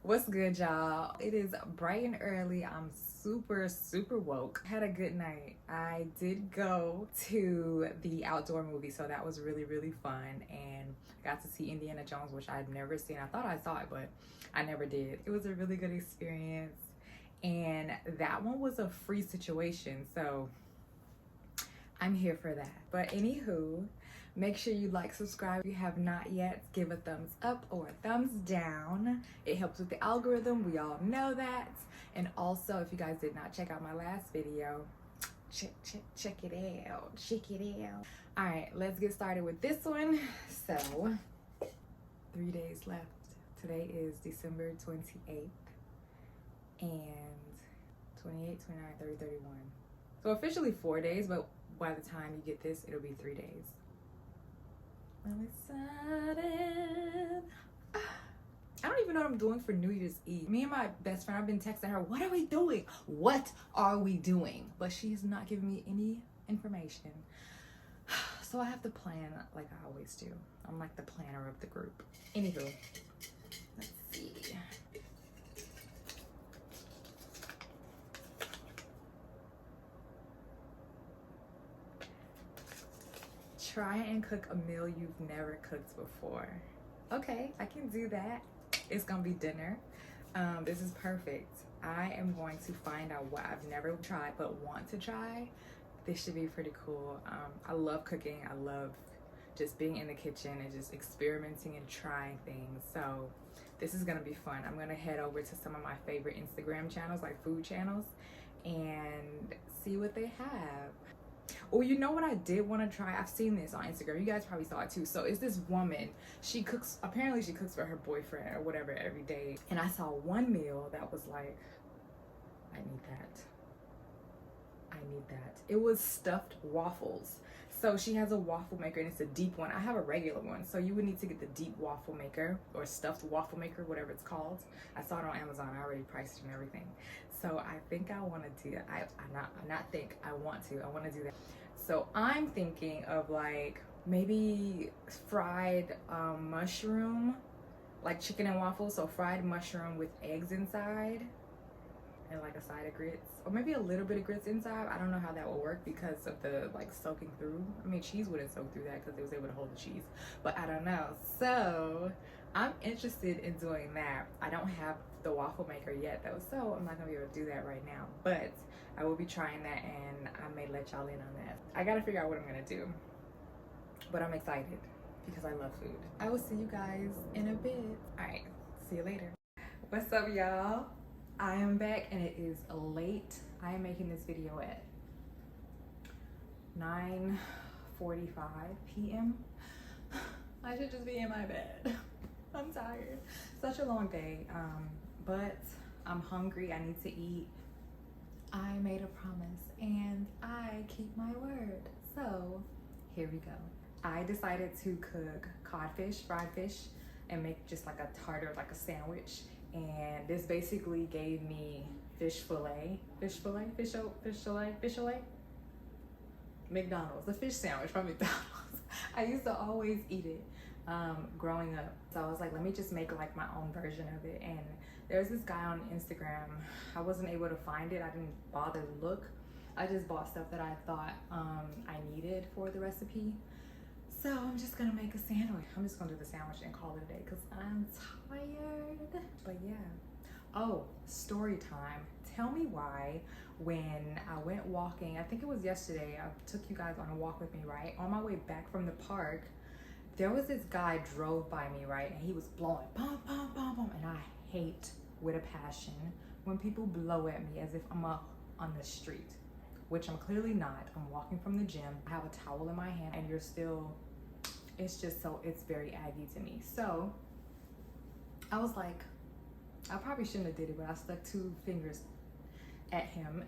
What's good, y'all? It is bright and early. I'm super woke. Had a good night. I did go to the outdoor movie, so that was really fun, and got to see Indiana Jones, which I'd never seen. I thought I saw it, but I never did. It was a really good experience, and that one was a free situation, so I'm here for that. But anywho, make sure you like, subscribe if you have not yet. Give a thumbs up or a thumbs down. It helps with the algorithm. We all know that. And also, if you guys did not check out my last video, check it out. Check it out. All right, let's get started with this one. So, 3 days left. Today is December 28th and 28, 29, 30, 31. So officially 4 days, but by the time you get this, it'll be 3 days. I'm excited. I don't even know what I'm doing for New Year's Eve. Me and my best friend, I've been texting her, what are we doing? What are we doing? But she's not giving me any information. So I have to plan like I always do. I'm like the planner of the group. Anywho, let's see. Try and cook a meal you've never cooked before. Okay, I can do that. It's gonna be dinner. This is perfect. I am going to find out what I've never tried but want to try. This should be pretty cool. I love cooking. I love just being in the kitchen and just experimenting and trying things. So this is gonna be fun. I'm gonna head over to some of my favorite Instagram channels, like food channels, and see what they have. Oh, you know what I did want to try? I've seen this on Instagram. You guys probably saw it too. So it's this woman. She cooks, apparently she cooks for her boyfriend or whatever every day. And I saw one meal that was like, I need that. I need that. It was stuffed waffles. So she has a waffle maker and it's a deep one. I have a regular one. So you would need to get the deep waffle maker or stuffed waffle maker, whatever it's called. I saw it on Amazon. I already priced it and everything. So I think I want to do that. I want to do that. So I'm thinking of like maybe fried mushroom, like chicken and waffles. So fried mushroom with eggs inside and like a side of grits, or maybe a little bit of grits inside. I don't know how that will work because of the like soaking through. I mean, cheese wouldn't soak through that because it was able to hold the cheese, but I don't know. So I'm interested in doing that. I don't have the waffle maker yet though, so I'm not gonna be able to do that right now, but I will be trying that and I may let y'all in on that. I gotta figure out what I'm gonna do, but I'm excited because I love food. I will see you guys in a bit. All right, see you later. What's up, y'all? I am back and it is late. I am making this video at 9:45 p.m. I should just be in my bed. I'm tired. Such a long day, but I'm hungry. I need to eat. I made a promise and I keep my word. So here we go. I decided to cook codfish, fried fish, and make just like a tartar, like a sandwich. And this basically gave me fish fillet, McDonald's, the fish sandwich from McDonald's. I used to always eat it growing up. So I was like, let me just make like my own version of it. And there's this guy on Instagram. I wasn't able to find it. I didn't bother to look. I just bought stuff that I thought I needed for the recipe. So I'm just gonna make a sandwich. I'm just gonna do the sandwich and call it a day because I'm tired. But yeah. Oh, story time. Tell me why when I went walking, I think it was yesterday, I took you guys on a walk with me, right? On my way back from the park, there was this guy drove by me, right? And he was blowing, boom, boom, boom, boom. And I hate with a passion when people blow at me as if I'm up on the street, which I'm clearly not. I'm walking from the gym. I have a towel in my hand and you're still, it's just so, it's very aggy to me. So I was like, I probably shouldn't have did it, but I stuck 2 fingers at him.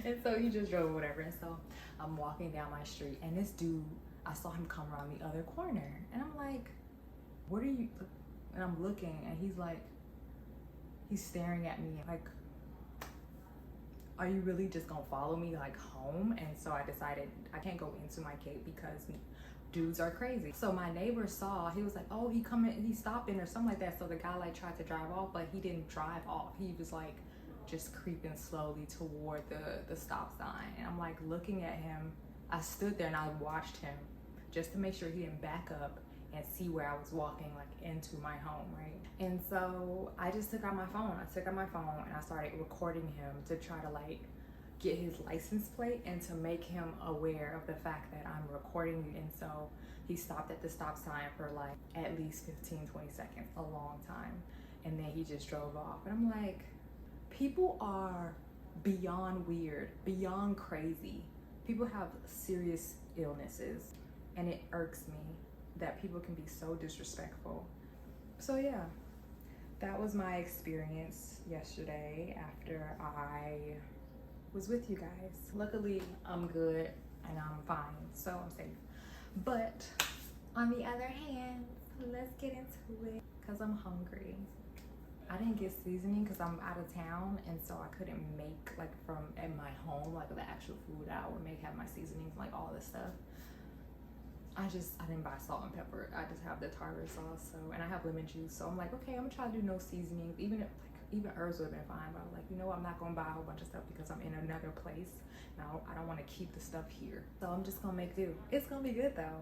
And so he just drove or whatever. And so I'm walking down my street and this dude, I saw him come around the other corner and I'm like, what are you, and I'm looking and he's like, he's staring at me like, are you really just gonna follow me like home? And so I decided I can't go into my gate because dudes are crazy. So my neighbor saw, he was like, oh, he's stopping or something like that. So the guy like tried to drive off, but he didn't drive off. He was like just creeping slowly toward the stop sign. And I'm like looking at him. I stood there and I watched him just to make sure he didn't back up and see where I was walking like into my home, right? And so I just took out my phone. And I started recording him to try to like get his license plate and to make him aware of the fact that I'm recording you. And so he stopped at the stop sign for like at least 15-20 seconds, a long time. And then he just drove off. And I'm like, people are beyond weird, beyond crazy. People have serious illnesses, and it irks me that people can be so disrespectful. So yeah, that was my experience yesterday after I was with you guys. Luckily, I'm good and I'm fine, so I'm safe. But on the other hand, let's get into it because I'm hungry. I didn't get seasoning because I'm out of town, and so I couldn't make like from at my home like the actual food I would make, have my seasonings, like all this stuff. I didn't buy salt and pepper. I just have the tartar sauce, and I have lemon juice. So I'm like, okay, I'm gonna try to do no seasonings. Even herbs would have been fine, but I'm like, you know what? I'm not gonna buy a whole bunch of stuff because I'm in another place. Now I don't want to keep the stuff here, so I'm just gonna make do. It's gonna be good though.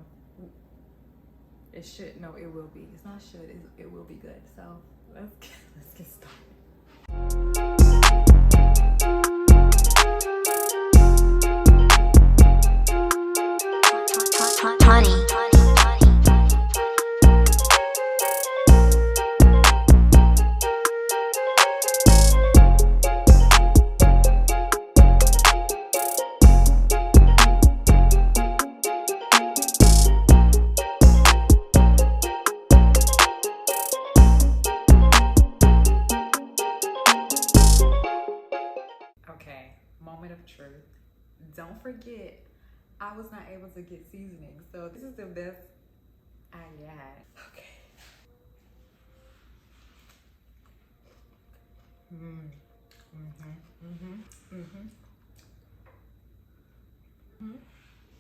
It should. No, it will be. It's not should. It will be good. So let's get started. Honey. Okay, moment of truth. Don't forget, I was not able to get seasoning, so this is the best I got. Okay.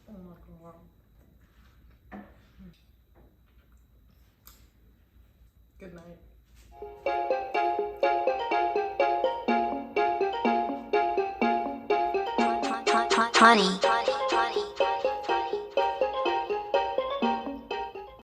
Oh my God. Good night. Honey.